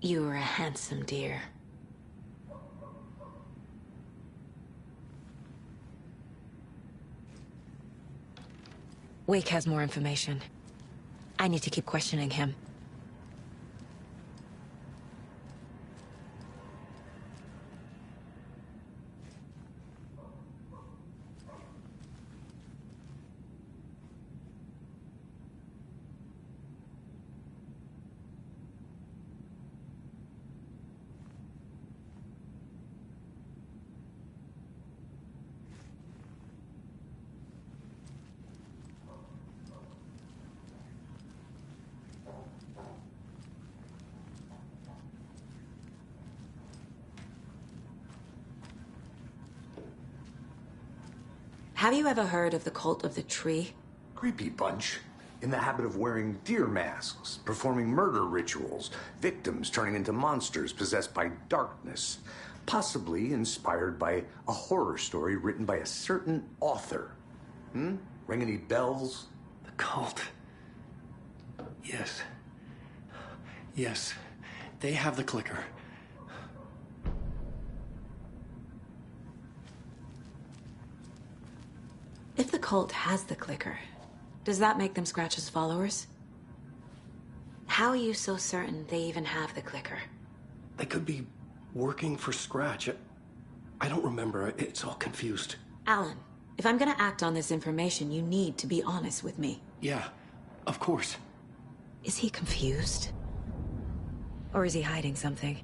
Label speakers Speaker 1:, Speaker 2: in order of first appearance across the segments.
Speaker 1: You are a handsome deer. Wake has more information. I need to keep questioning him. Have you ever heard of the Cult of the Tree?
Speaker 2: Creepy bunch. In the habit of wearing deer masks, performing murder rituals, victims turning into monsters possessed by darkness. Possibly inspired by a horror story written by a certain author. Ring any bells?
Speaker 3: The cult. Yes. Yes. They have the clicker.
Speaker 1: If the cult has the clicker, does that make them Scratch's followers? How are you so certain they even have the clicker?
Speaker 3: They could be working for Scratch. I don't remember. It's all confused.
Speaker 1: Alan, if I'm gonna act on this information, you need to be honest with me.
Speaker 3: Yeah, of course.
Speaker 1: Is he confused? Or is he hiding something?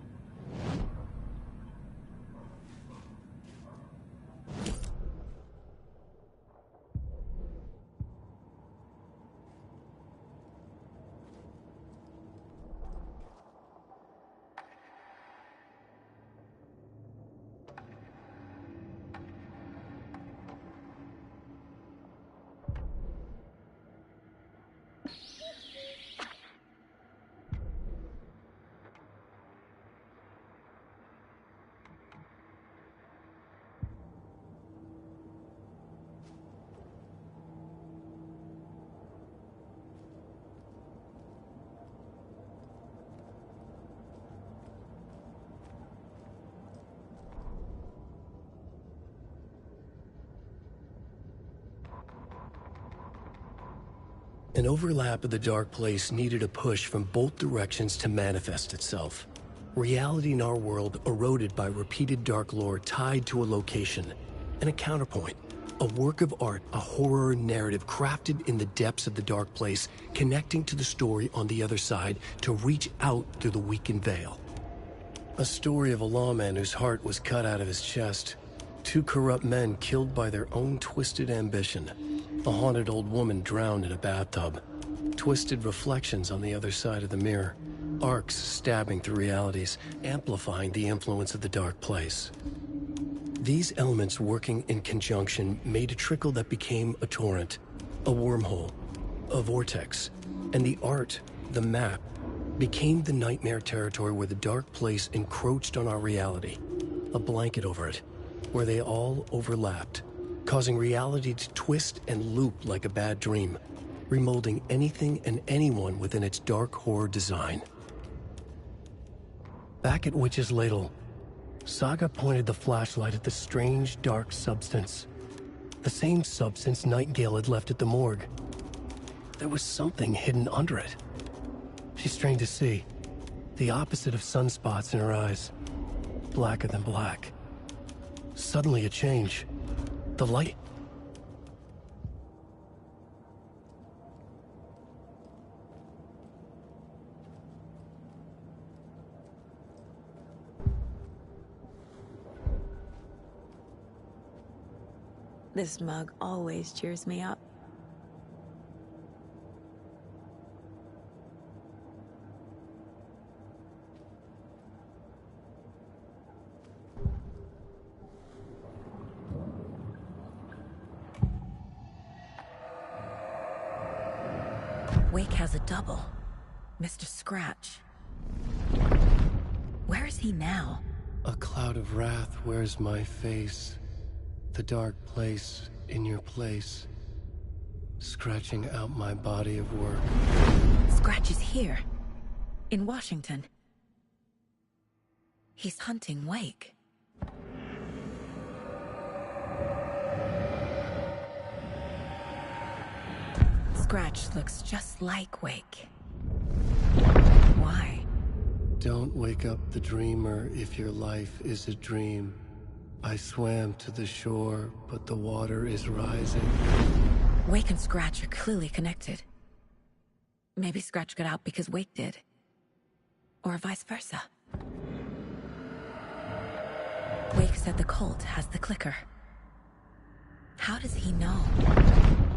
Speaker 3: An overlap of the dark place needed a push from both directions to manifest itself. Reality in our world eroded by repeated dark lore tied to a location, and a counterpoint, a work of art, a horror narrative crafted in the depths of the dark place, connecting to the story on the other side to reach out through the weakened veil. A story of a lawman whose heart was cut out of his chest, two corrupt men killed by their own twisted ambition, a haunted old woman drowned in a bathtub, twisted reflections on the other side of the mirror, arcs stabbing through realities, amplifying the influence of the dark place. These elements working in conjunction made a trickle that became a torrent, a wormhole, a vortex, and the art, the map, became the nightmare territory where the dark place encroached on our reality, a blanket over it, where they all overlapped, causing reality to twist and loop like a bad dream, remolding anything and anyone within its dark horror design. Back at Witch's Ladle, Saga pointed the flashlight at the strange, dark substance. The same substance Nightingale had left at the morgue. There was something hidden under it. She strained to see, the opposite of sunspots in her eyes, blacker than black. Suddenly a change. The light.
Speaker 1: This mug always cheers me up. Wake has a double. Mr. Scratch. Where is he now?
Speaker 3: A cloud of wrath wears my face. The dark place in your place. Scratching out my body of work.
Speaker 1: Scratch is here. In Washington. He's hunting Wake. Scratch looks just like Wake. Why?
Speaker 3: Don't wake up the dreamer if your life is a dream. I swam to the shore, but the water is rising.
Speaker 1: Wake and Scratch are clearly connected. Maybe Scratch got out because Wake did. Or vice versa. Wake said the cult has the clicker. How does he know?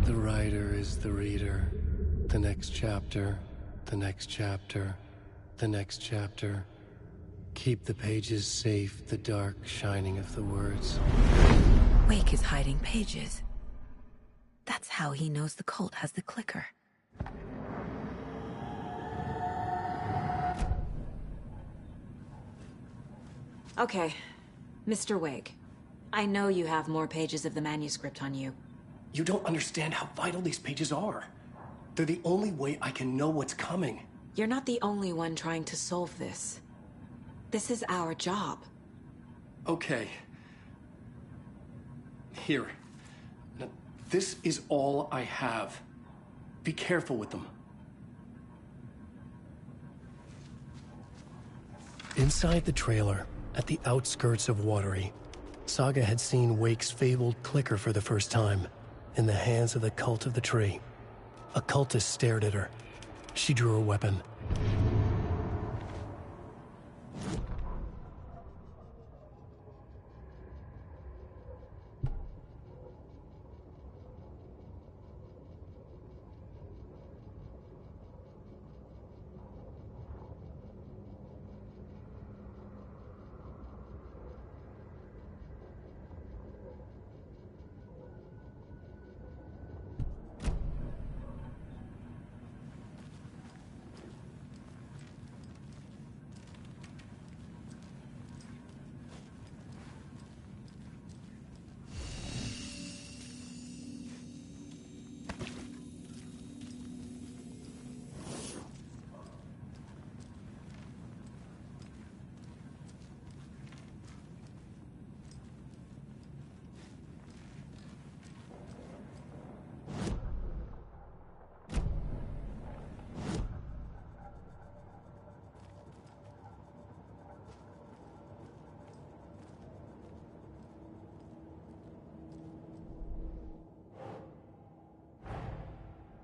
Speaker 3: The writer is the reader. The next chapter, the next chapter, the next chapter. Keep the pages safe, the dark shining of the words.
Speaker 1: Wake is hiding pages. That's how he knows the cult has the clicker. Okay, Mr. Wake. I know you have more pages of the manuscript on you.
Speaker 3: You don't understand how vital these pages are. They're the only way I can know what's coming.
Speaker 1: You're not the only one trying to solve this. This is our job.
Speaker 3: Okay. Here. Now, this is all I have. Be careful with them. Inside the trailer, at the outskirts of Watery, Saga had seen Wake's fabled clicker for the first time, in the hands of the Cult of the Tree. A cultist stared at her. She drew her weapon.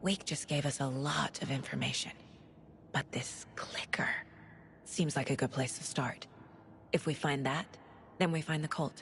Speaker 1: Wake just gave us a lot of information. But this clicker seems like a good place to start. If we find that, then we find the cult.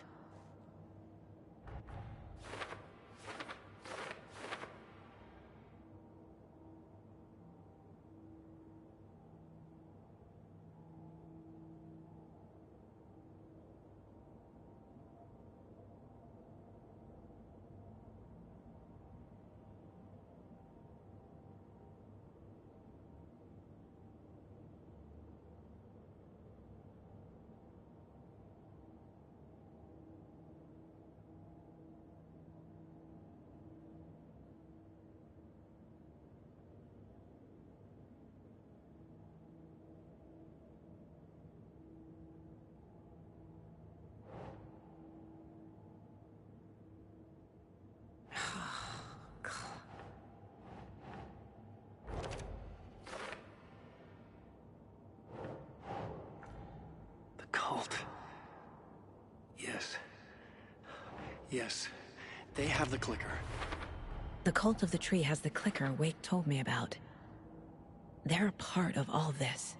Speaker 3: Cult. Yes. Yes. They have the clicker.
Speaker 1: The Cult of the Tree has the clicker Wake told me about. They're a part of all this.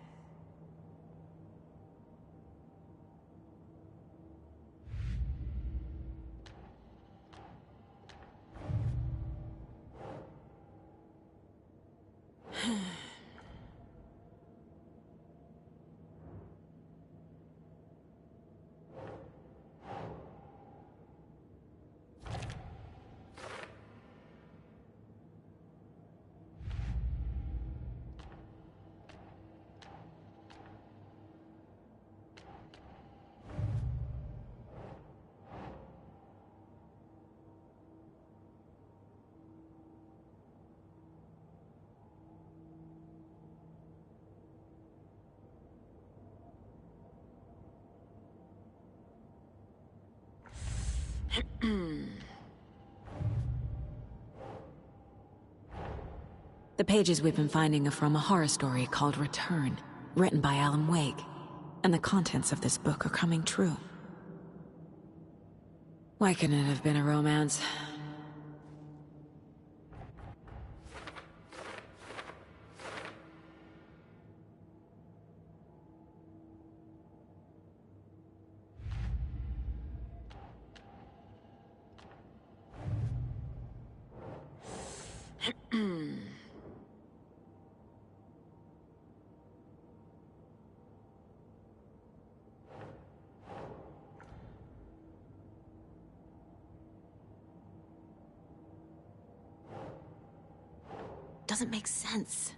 Speaker 1: The pages we've been finding are from a horror story called Return, written by Alan Wake. And the contents of this book are coming true. Why couldn't it have been a romance? Doesn't make sense.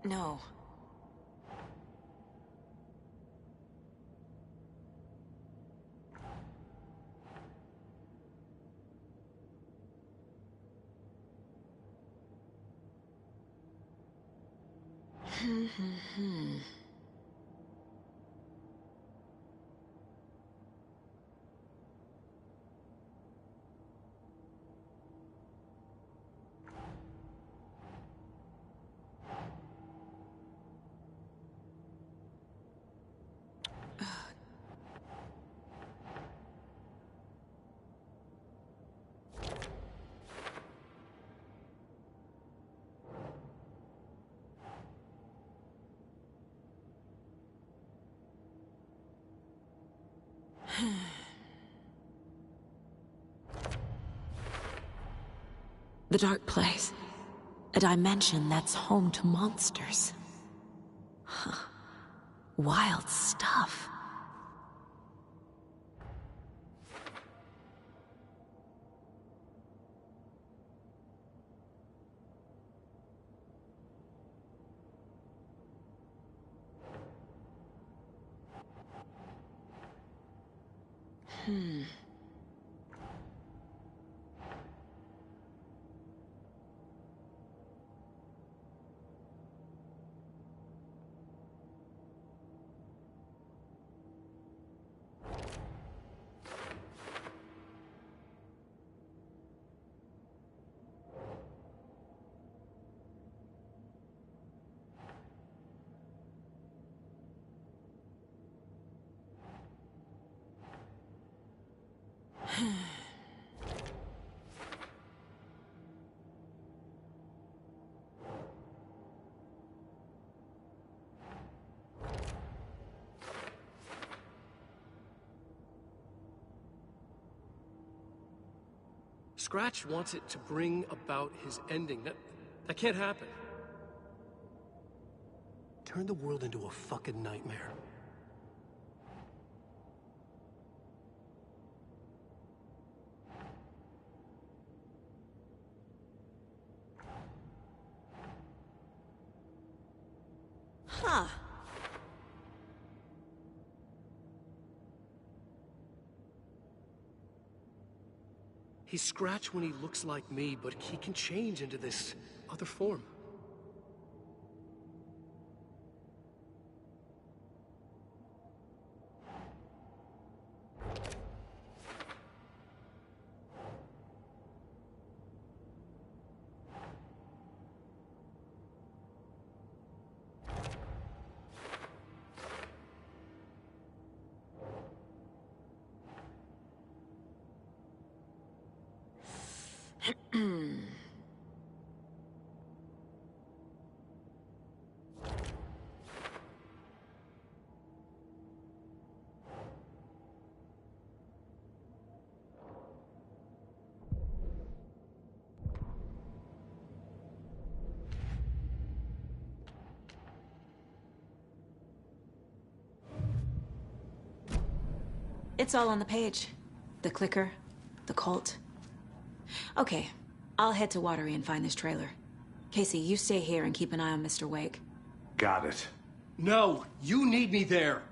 Speaker 1: No. The Dark Place. A dimension that's home to monsters. Huh. Wild stuff.
Speaker 3: Scratch wants it to bring about his ending. That can't happen. turned the world into a fucking nightmare.
Speaker 1: Huh.
Speaker 3: He's Scratch when he looks like me, but he can change into this other form.
Speaker 1: It's all on the page. The clicker, the cult. Okay, I'll head to Watery and find this trailer. Casey, you stay here and keep an eye on Mr. Wake.
Speaker 2: Got it.
Speaker 3: No, you need me there.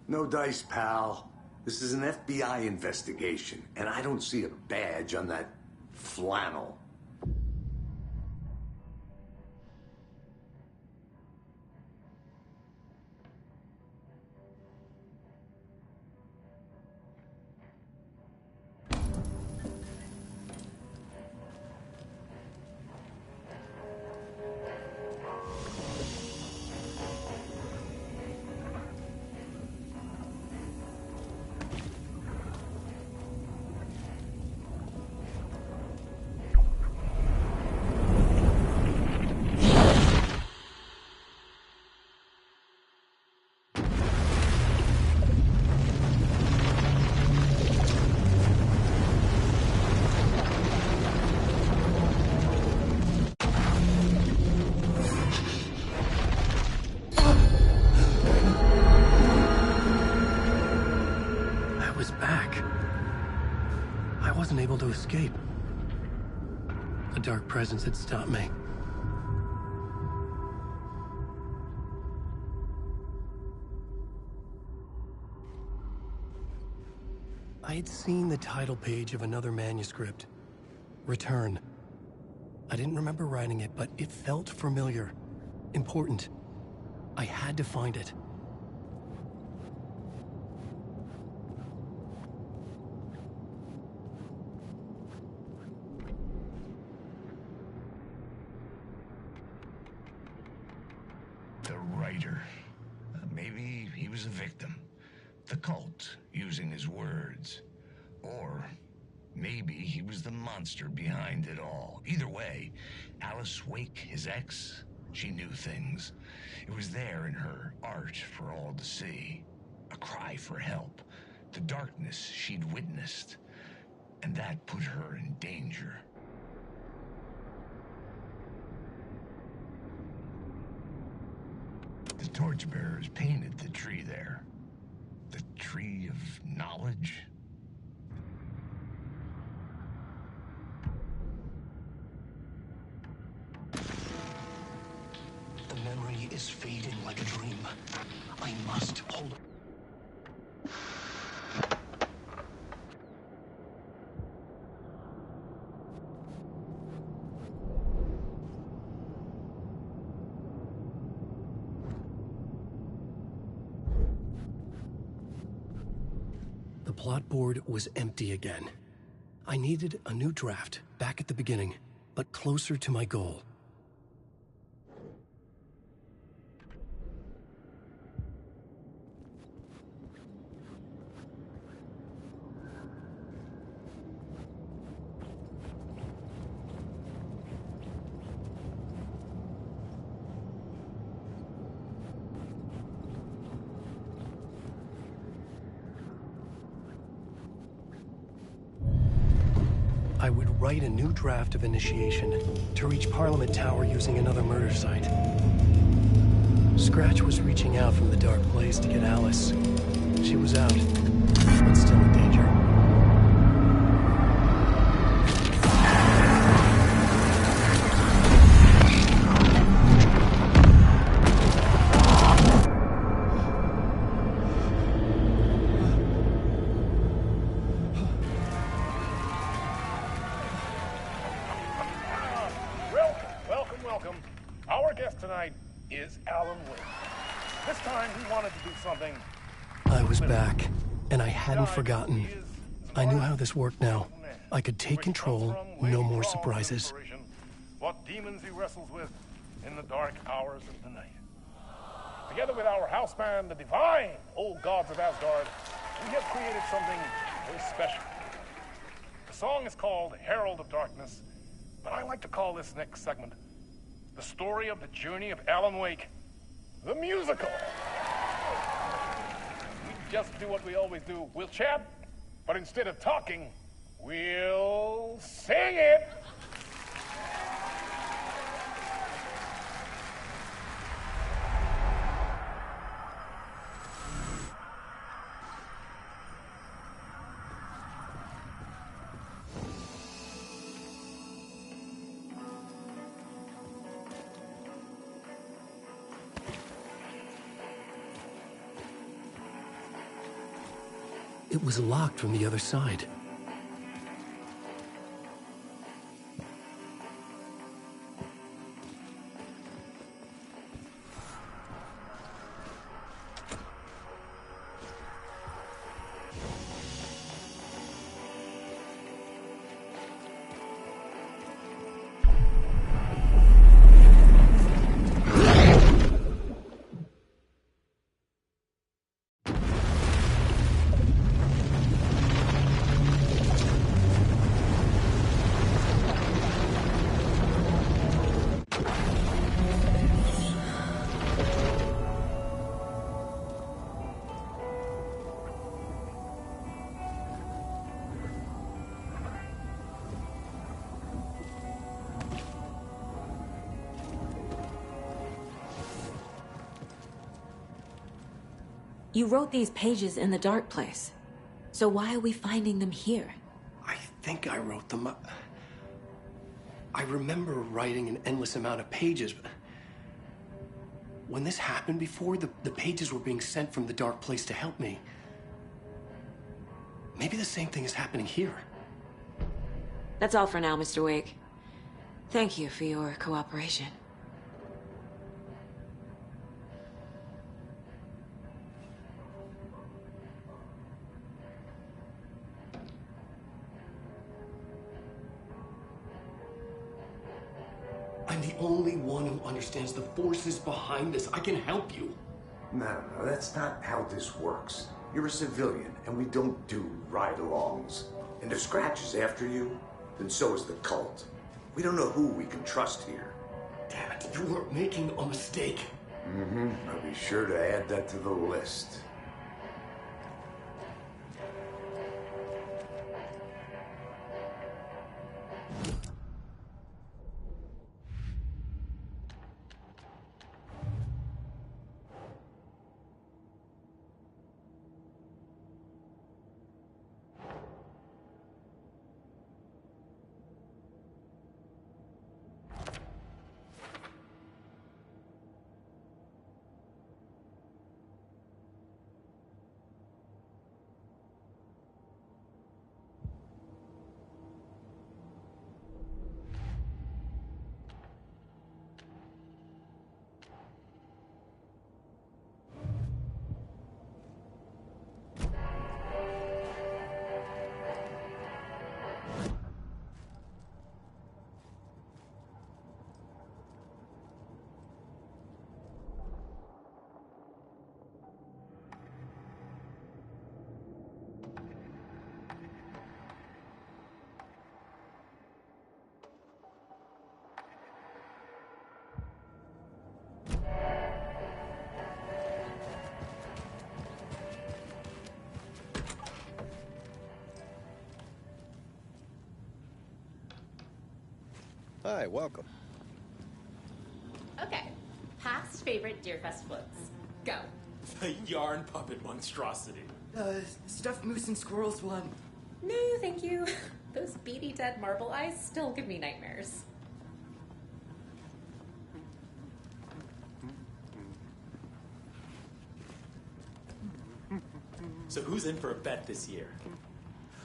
Speaker 2: No dice, pal. This is an FBI investigation, and I don't see a badge on that flannel.
Speaker 3: Able to escape. A dark presence had stopped me. I had seen the title page of another manuscript. Return. I didn't remember writing it, but it felt familiar. Important. I had to find it.
Speaker 4: Maybe he was a victim. The cult, using his words. Or maybe he was the monster behind it all. Either way, Alice Wake, his ex, she knew things. It was there in her art for all to see. A cry for help. The darkness she'd witnessed. And that put her in danger. The torchbearers painted the tree there. The tree of knowledge.
Speaker 3: The memory is fading like a dream. I must hold it. The plot board was empty again. I needed a new draft, back at the beginning, but closer to my goal. I would write a new draft of initiation to reach Parliament Tower using another murder site. Scratch was reaching out from the dark place to get Alice. She was out, but still in danger.
Speaker 5: Welcome. Our guest tonight is Alan Wake. This time he wanted to do something.
Speaker 3: I was back, and I hadn't forgotten. I knew how this worked now. I could take control, no more surprises.
Speaker 5: What demons he wrestles with in the dark hours of the night. Together with our house band, the divine old gods of Asgard, we have created something very special. The song is called Herald of Darkness, but I like to call this next segment the story of the journey of Alan Wake, the musical. We just do what we always do. We'll chat, but instead of talking, we'll sing it.
Speaker 3: It was locked from the other side.
Speaker 1: You wrote these pages in the dark place. So why are we finding them here?
Speaker 3: I think I wrote them up. I remember writing an endless amount of pages, but when this happened before, the pages were being sent from the dark place to help me. Maybe the same thing is happening here.
Speaker 1: That's all for now, Mr. Wake. Thank you for your cooperation.
Speaker 3: I'm the only one who understands the forces behind this. I can help you.
Speaker 2: No, that's not how this works. You're a civilian, and we don't do ride-alongs. And if Scratch is after you, then so is the cult. We don't know who we can trust here.
Speaker 3: Damn it, you are making a mistake.
Speaker 2: I'll be sure to add that to the list.
Speaker 6: Hi, welcome.
Speaker 7: Okay, past
Speaker 6: favorite Deerfest floats? Go.
Speaker 7: The yarn puppet monstrosity.
Speaker 8: Stuffed moose and squirrels one.
Speaker 6: No, thank you. Those beady dead marble eyes still give me nightmares.
Speaker 7: So who's in for a bet this year?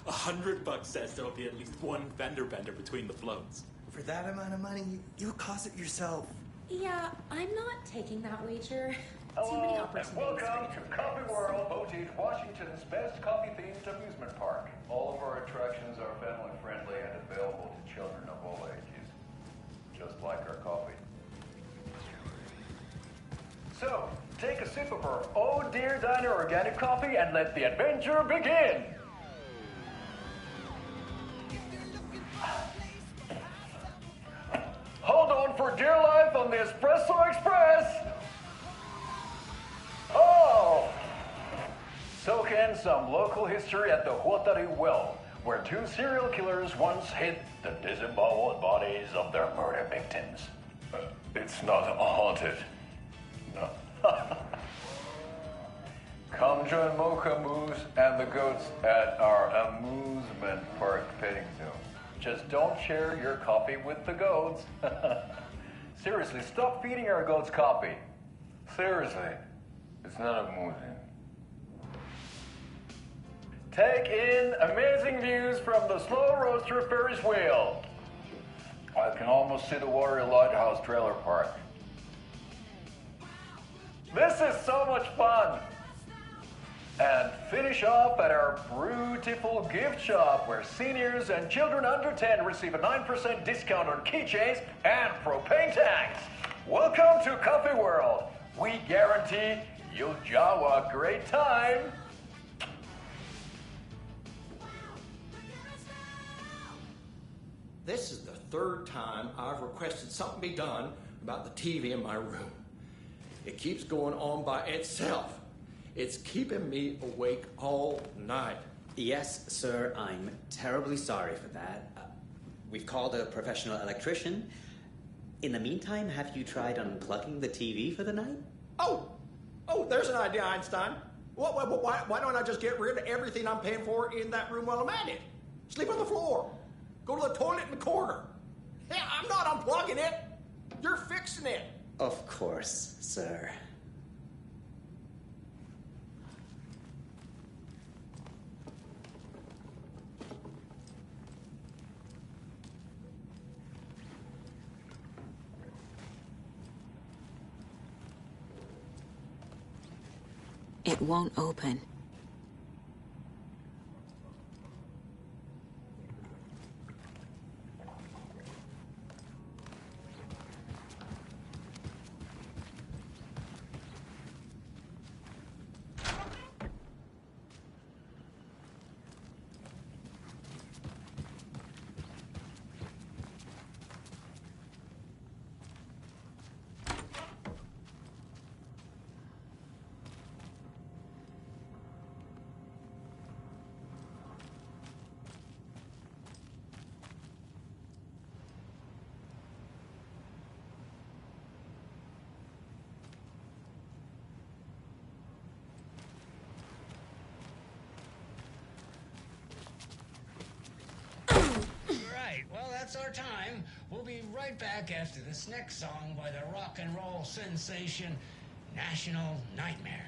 Speaker 7: $100 says there'll be at least one fender bender between the floats.
Speaker 8: For that amount of money, you'll cause it yourself.
Speaker 6: Yeah, I'm not taking that wager. Too many
Speaker 9: Hello,
Speaker 6: opportunities.
Speaker 9: and welcome to Coffee World, Boutique, Washington's best coffee-themed amusement park. All of our attractions are family-friendly and available to children of all ages, just like our coffee. So, take a sip of our Oh Dear Diner organic coffee and let the adventure begin! Hold on for dear life on the Espresso Express! Oh! Soak in some local history at the Huatari Well, where two serial killers once hid the disemboweled bodies of their murder victims. It's not haunted. No. Come join Mocha Moose and the goats at our amusement park petting zoo. Just don't share your coffee with the goats. Seriously, stop feeding our goats coffee. Seriously, it's not amusing. Take in amazing views from the Slow Roaster Ferris wheel. I can almost see the Watery Lighthouse Trailer Park. This is so much fun! And finish off at our beautiful gift shop where seniors and children under 10 receive a 9% discount on keychains and propane tanks. Welcome to Coffee World. We guarantee you'll jaw a great time.
Speaker 10: This is the third time I've requested something be done about the TV in my room. It keeps going on by itself. It's keeping me awake all night.
Speaker 11: Yes, sir, I'm terribly sorry for that. We've called a professional electrician. In the meantime, have you tried unplugging the TV for the night?
Speaker 10: Oh, there's an idea, Einstein. Why don't I just get rid of everything I'm paying for in that room while I'm at it? Sleep on the floor. Go to the toilet in the corner. Yeah, I'm not unplugging it. You're fixing it.
Speaker 11: Of course, sir.
Speaker 1: It won't open.
Speaker 12: That's our time. We'll be right back after this next song by the rock and roll sensation, National Nightmare.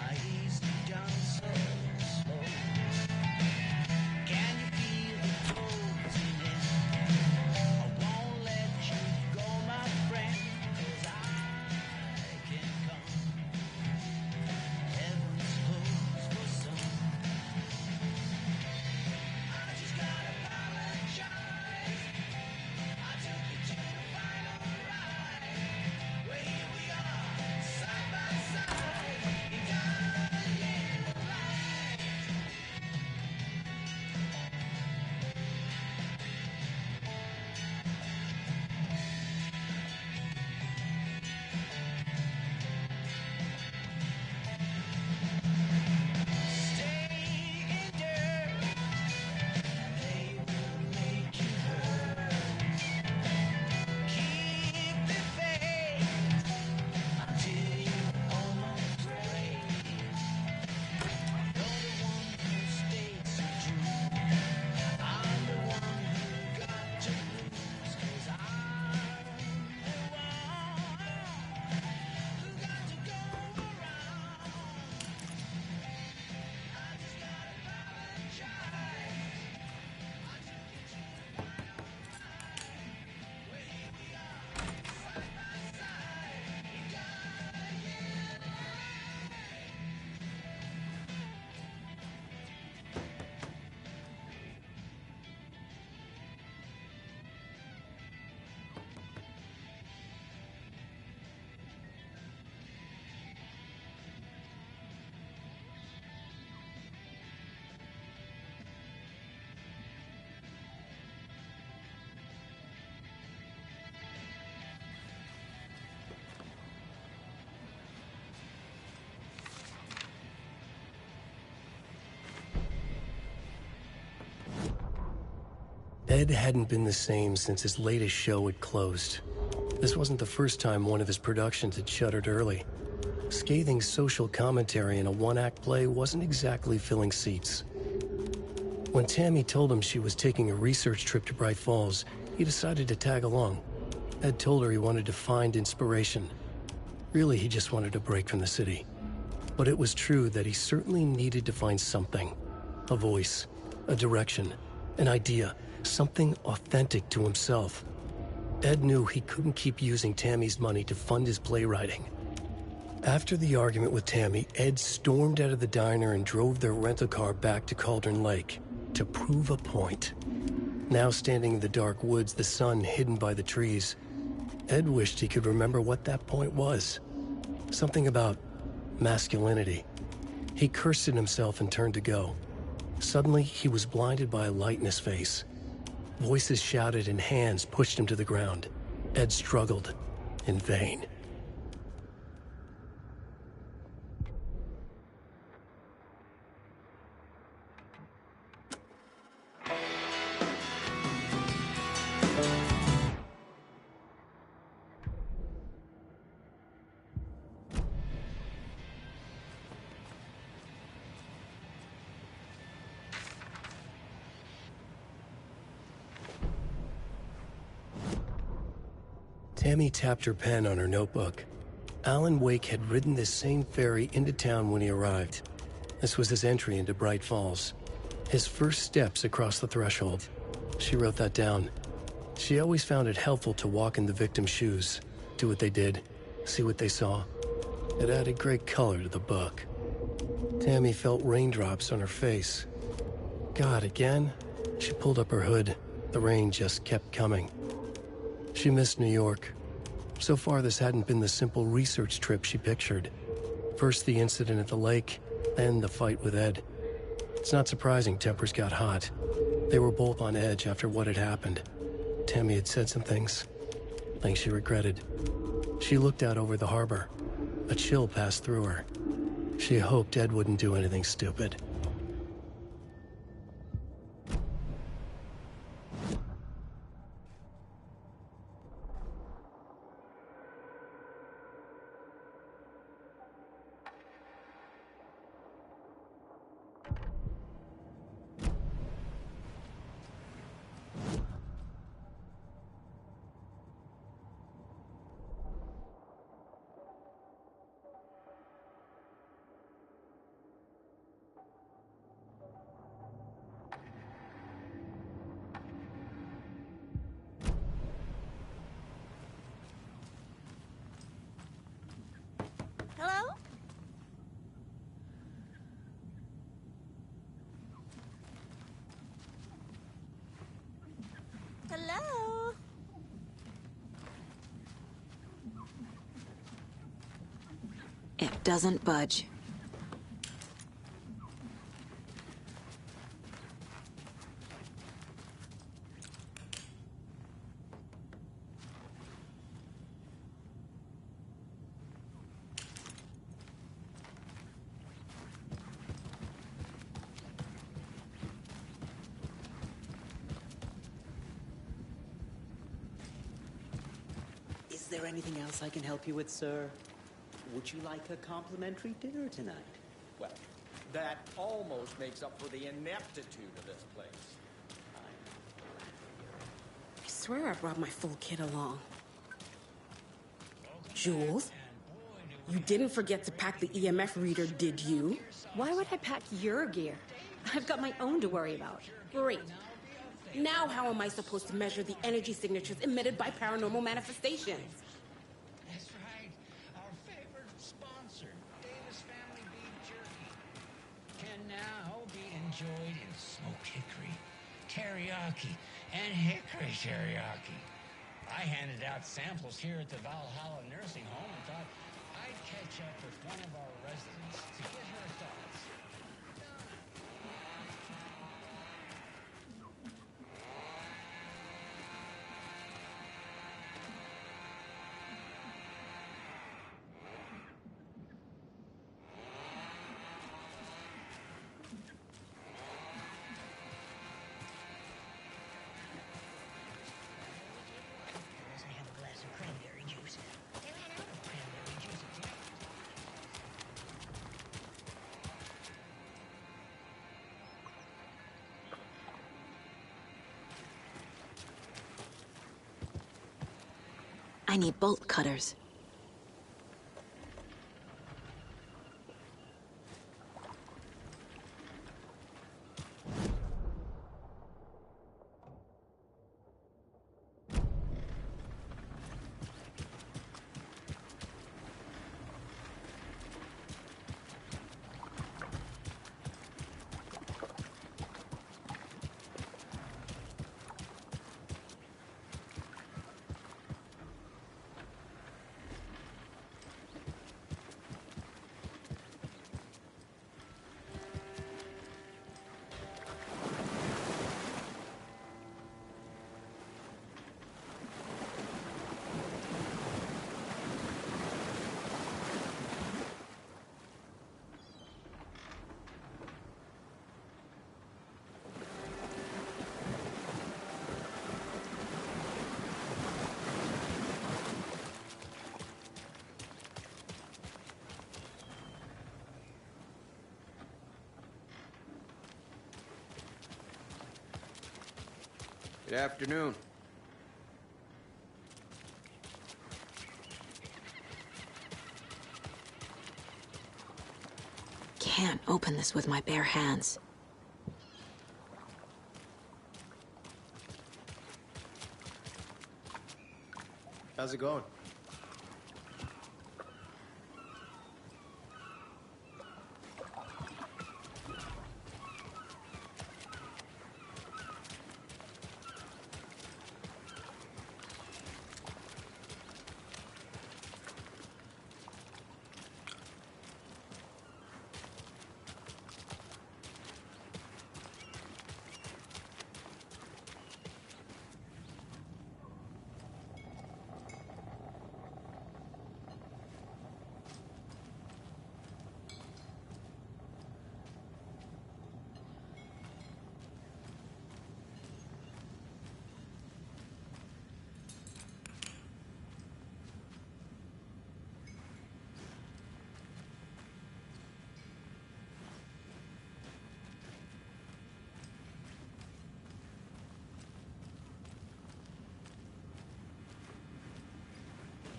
Speaker 13: I eased down so slow.
Speaker 3: Ed hadn't been the same since his latest show had closed. This wasn't the first time one of his productions had shuttered early. Scathing social commentary in a one-act play wasn't exactly filling seats. When Tammy told him she was taking a research trip to Bright Falls, he decided to tag along. Ed told her he wanted to find inspiration. Really, he just wanted a break from the city. But it was true that he certainly needed to find something. A voice, a direction, an idea, something authentic to himself. Ed knew he couldn't keep using Tammy's money to fund his playwriting. After the argument with Tammy, Ed stormed out of the diner and drove their rental car back to Cauldron Lake to prove a point. Now standing in the dark woods, the sun hidden by the trees, Ed wished he could remember what that point was. Something about masculinity. He cursed at himself and turned to go. Suddenly, he was blinded by a light in his face. Voices shouted and hands pushed him to the ground. Ed struggled, in vain. Tammy tapped her pen on her notebook. Alan Wake had ridden this same ferry into town when he arrived. This was his entry into Bright Falls. His first steps across the threshold. She wrote that down. She always found it helpful to walk in the victim's shoes, do what they did, see what they saw. It added great color to the book. Tammy felt raindrops on her face. God, again? She pulled up her hood. The rain just kept coming. She missed New York. So far, this hadn't been the simple research trip she pictured. First the incident at the lake, then the fight with Ed. It's not surprising tempers got hot. They were both on edge after what had happened. Tammy had said some things she regretted. She looked out over the harbor. A chill passed through her. She hoped Ed wouldn't do anything stupid.
Speaker 13: Hello? Hello?
Speaker 1: It doesn't budge.
Speaker 11: Is there anything else I can help you with, sir? Would you like a complimentary dinner tonight?
Speaker 10: Well, that almost makes up for the ineptitude of this place.
Speaker 14: I swear I brought my full kit along. Jules, you didn't forget to pack the EMF reader, did you?
Speaker 15: Why would I pack your gear? I've got my own to worry about.
Speaker 14: Great. Now how am I supposed to measure the energy signatures emitted by paranormal manifestations?
Speaker 12: That's right. Our favorite sponsor, Davis Family Beef Jerky, can now be enjoyed in smoked hickory, teriyaki, and hickory teriyaki. I handed out samples here at the Valhalla Nursing Home and thought I'd catch up with one of our residents to get her thoughts.
Speaker 1: I need bolt cutters.
Speaker 16: Good afternoon.
Speaker 1: Can't open this with my bare hands.
Speaker 16: How's it going?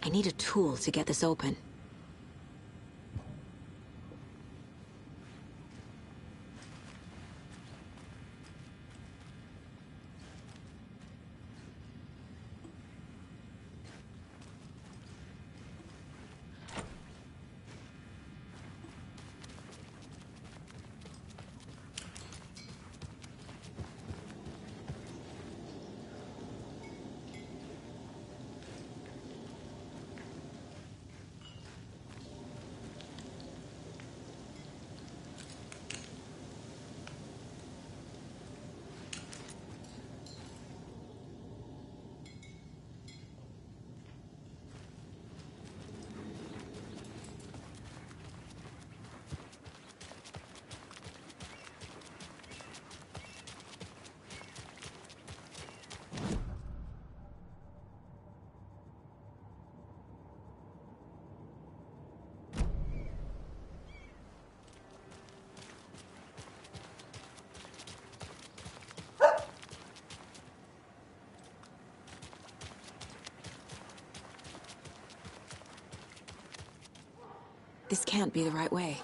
Speaker 1: I need a tool to get this open. This can't be the right way.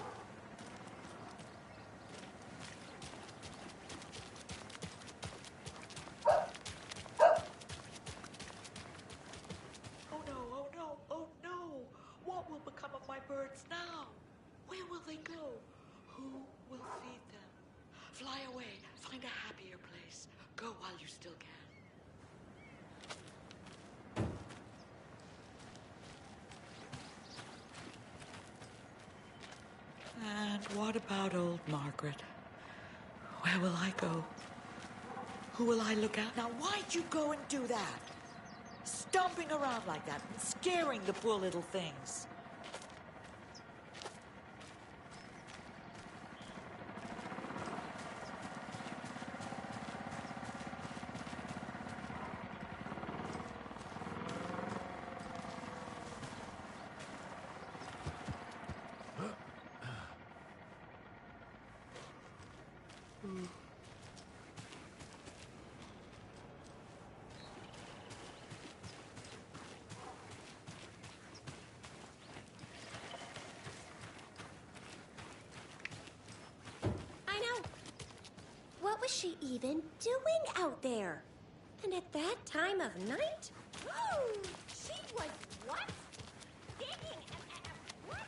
Speaker 17: Oh no, oh no, oh no! What will become of my birds now? Where will they go? Who will feed them? Fly away, find a happier place. Go while you still can. And what about old Margaret? Where will I go? Who will I look at? Now, why'd you go and do that? Stomping around like that and scaring the poor little things.
Speaker 18: What was she even doing out there? And at that time of night? She was what? Digging. What?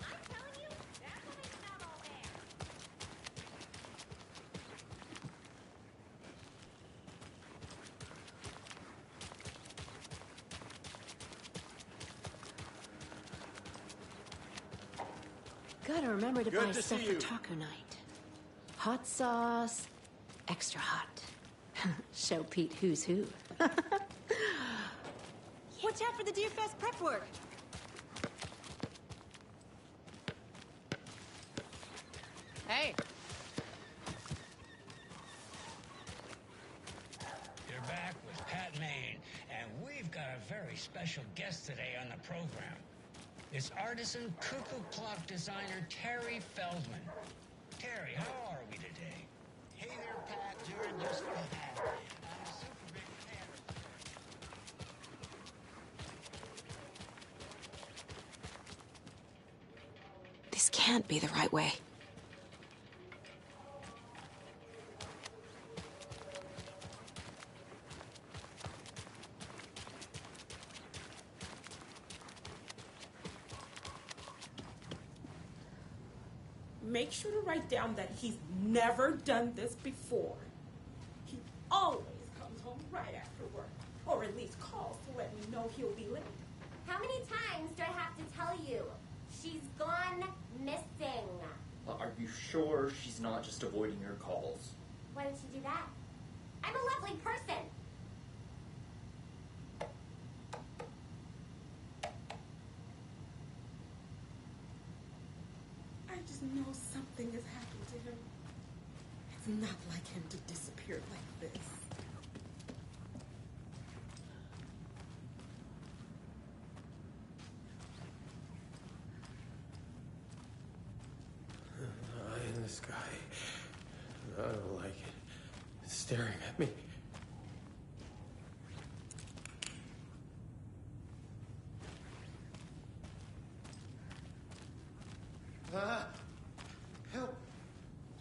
Speaker 18: I'm telling you, that's what I smell all air.
Speaker 15: Gotta remember to
Speaker 16: Good
Speaker 15: buy
Speaker 16: to
Speaker 15: stuff
Speaker 16: see
Speaker 15: for
Speaker 16: you.
Speaker 15: taco night. Hot sauce, extra hot. Show Pete who's who.
Speaker 19: Watch out for the Deer Fest prep work.
Speaker 20: Hey.
Speaker 12: You're back with Pat Maine, and we've got a very special guest today on the program. It's artisan cuckoo clock designer Terry Feldman. Terry, how are we today?
Speaker 20: Hey there, Pat. Doing just fine. I'm a super big fan of...
Speaker 1: This can't be the right way.
Speaker 14: Make sure to write down that he's never done this before. He always comes home right after work, or at least calls to let me know he'll be late.
Speaker 18: How many times do I have to tell you? She's gone missing.
Speaker 21: Are you sure she's not just avoiding your calls?
Speaker 18: Why did she do that? I'm a lovely person.
Speaker 14: I just know something has happened to him. It's not like him to disappear like this.
Speaker 3: The eye in the sky. I don't like it. It's staring at me. Help!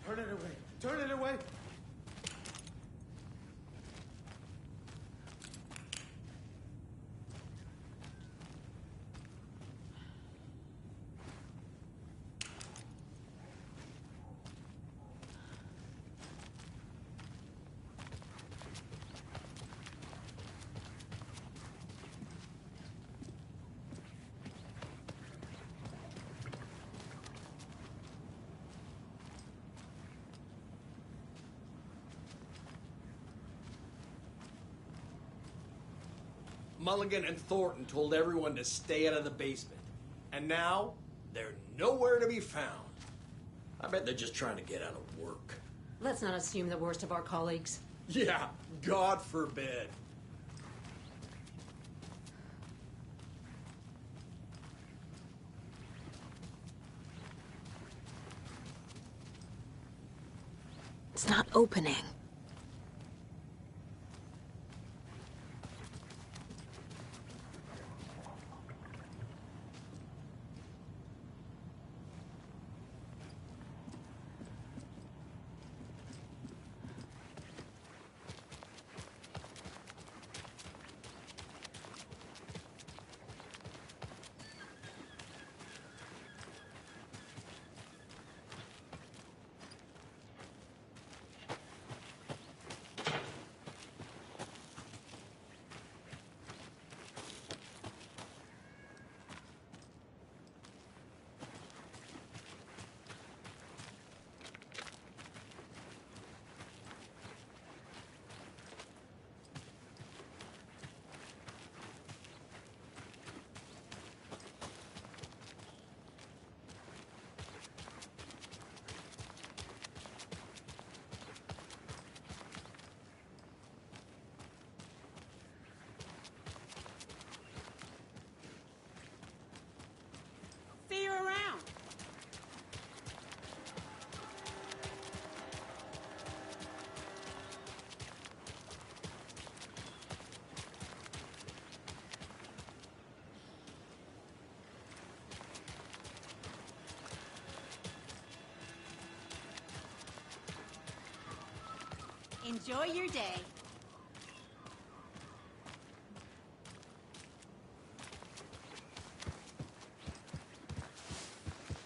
Speaker 3: Turn it away! Turn it away!
Speaker 10: Mulligan and Thornton told everyone to stay out of the basement. And now, they're nowhere to be found. I bet they're just trying to get out of work.
Speaker 15: Let's not assume the worst of our colleagues.
Speaker 10: Yeah, God forbid.
Speaker 1: It's not opening.
Speaker 19: Enjoy your day.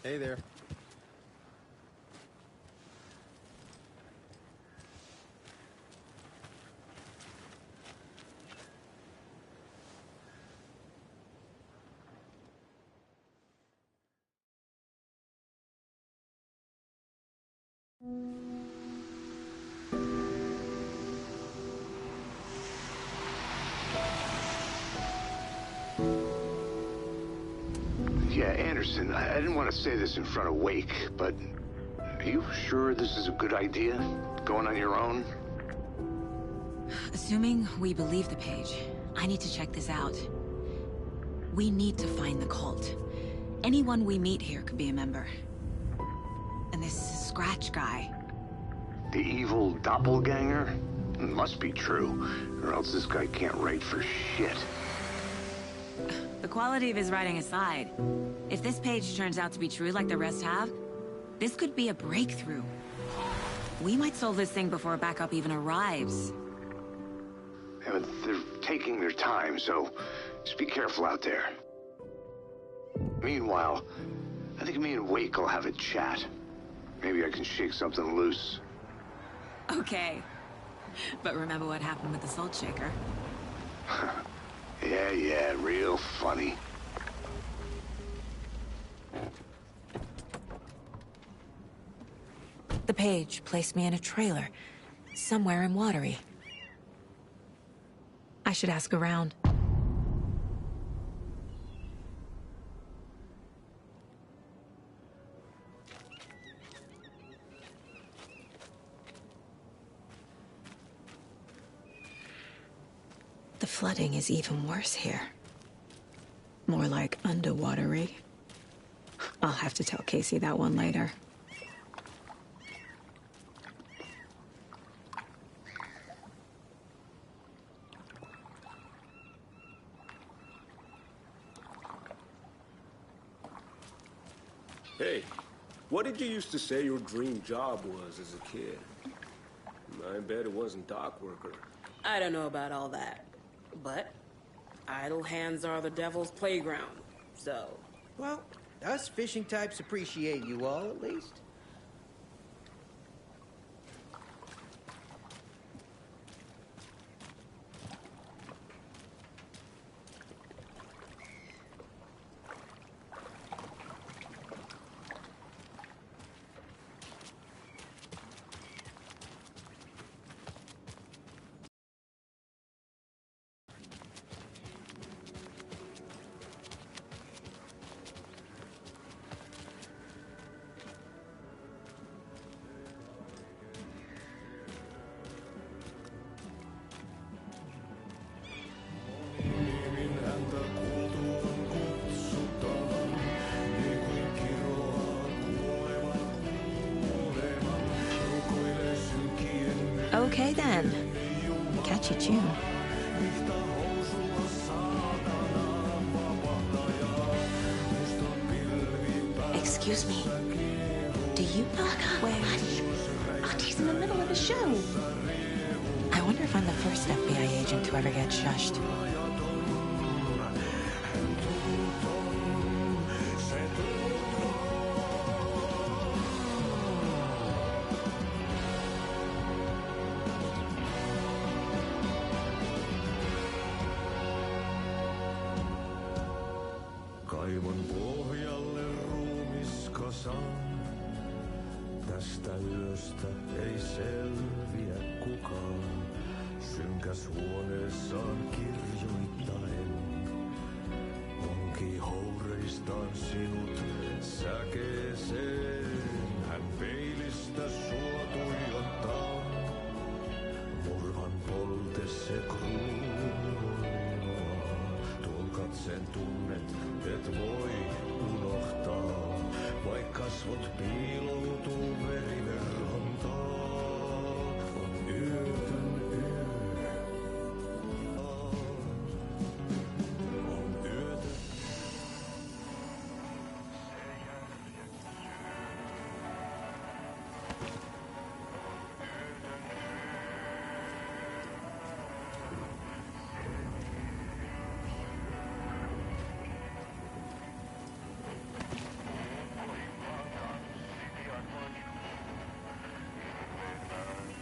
Speaker 16: Hey there.
Speaker 2: Yeah, Anderson, I didn't want to say this in front of Wake, but are you sure this is a good idea? Going on your own?
Speaker 1: Assuming we believe the page, I need to check this out. We need to find the cult. Anyone we meet here could be a member. And this Scratch guy.
Speaker 2: The evil doppelganger? Must be true, or else this guy can't write for shit.
Speaker 1: The quality of his writing aside, if this page turns out to be true like the rest have, this could be a breakthrough. We might solve this thing before backup even arrives.
Speaker 2: Yeah, but they're taking their time, so just be careful out there. Meanwhile, I think me and Wake will have a chat. Maybe I can shake something loose.
Speaker 1: Okay. But remember what happened with the Salt Shaker?
Speaker 2: Yeah, real funny.
Speaker 1: The page placed me in a trailer, somewhere in Watery. I should ask around. The flooding is even worse here. More like underwatery. I'll have to tell Casey that one later.
Speaker 4: Hey, what did you used to say your dream job was as a kid? I bet it wasn't dock worker.
Speaker 14: I don't know about all that. But idle hands are the devil's playground, so...
Speaker 16: Well, us fishing types appreciate you all, at least.
Speaker 1: Okay then. Catchy tune. Excuse me. Do you know where...
Speaker 14: Auntie in the middle of a show.
Speaker 1: I wonder if I'm the first FBI agent to ever get shushed.
Speaker 22: Kaivon pohjalle ruumiskasan. Tästä yöstä ei selviä kukaan. Synkäs huoneessaan kirjoittaen. Onki houreistaan sinut säkeeseen. Hän peilistä sua tuijottaa. Murhan polte se kruunoimaa. Sen tunnet, et voi unohtaa, vaik kasvot piiloutuu veriverhon taa. On yötä